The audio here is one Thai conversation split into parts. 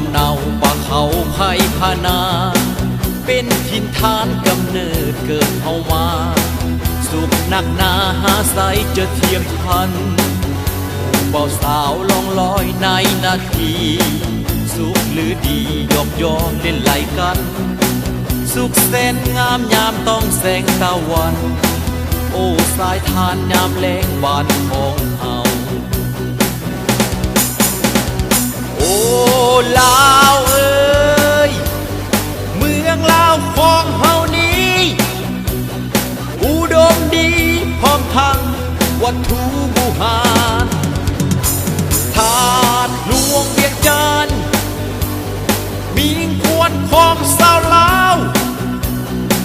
ำเนาป่าเขาไผ่พานาเป็นถิ่นฐานกำเนิดเกิดเฮามาสุขหนักหนาหาใสจะเทียมทันเบาสาวลองลอยในนาทีสุขหรือดียอกย้อนเล่นไหลกันสุขแสนงามยามต้องแสงตะวันโอ้สายทานยามแลงบ้านของเฮาโอ้ลาวเอ้ยเมืองลาวของเฮานี้อุดมดีพร้อมทั้งวัตถุบูหารธาตุหลวงเวียงจันทน์มีควรของสาวลาว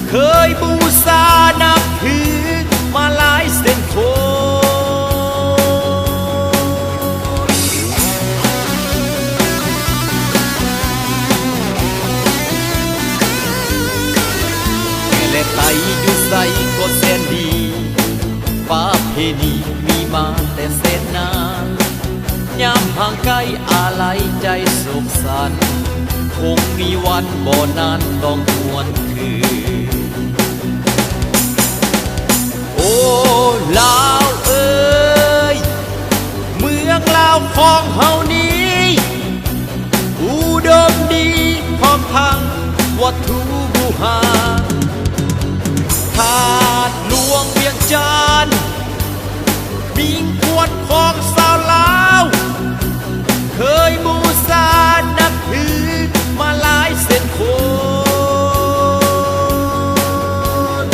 เคยบูชานับถือมาหลายเส้นทางและไตอยู่ใสก็แสนดีฟ้าเพณีมีมาแต่แสนนานยามห่างไกลอาลัยใจโศกสันคงมีวันบ่นานต้องหวนคืนโอ้ลาวเอ้ยเมืองลาวของเฮานี้อุดมดีพร้อมทั้งวัตถุบูหาธาตุหลวงเวียงจันทน์มีควรของสาวลาวเคยบูชานับถือมาหลายเส้นโคน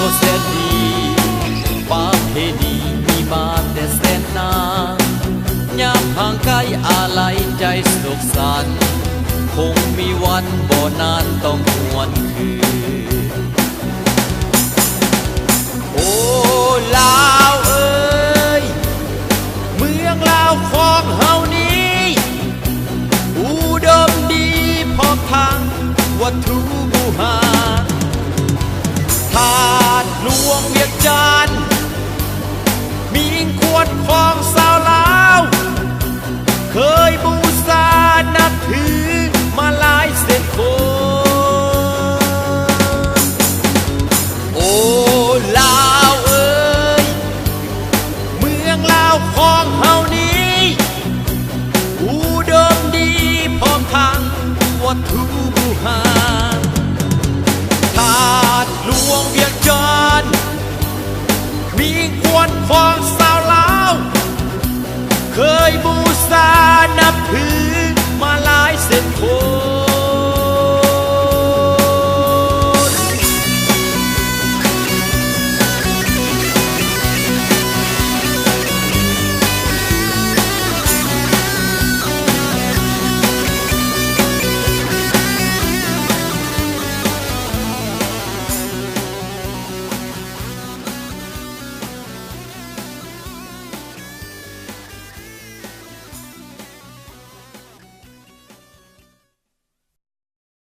ก็แสนดีประเพณีมีมาแต่แสนนานยามห่างไกลอาลัยใจโศกสันคงมีวันบ่นานต้องหวนคืนโอ้ลาวเอ้ยเมืองลาวของเฮานี้อุดมดีพร้อมทั้งวัตถุบูหาธาตุหลวงเวียงจันทน์มีควรของสาวลาวเคยบูชานับถือมาหลายเส้นโคนโอ้ลาวเอ้ยเมืองลาวของเฮานี้อุดมดีพร้อมทั้งวัตถุบูหาธาตุหลวงเวียงจันทน์มีควรของ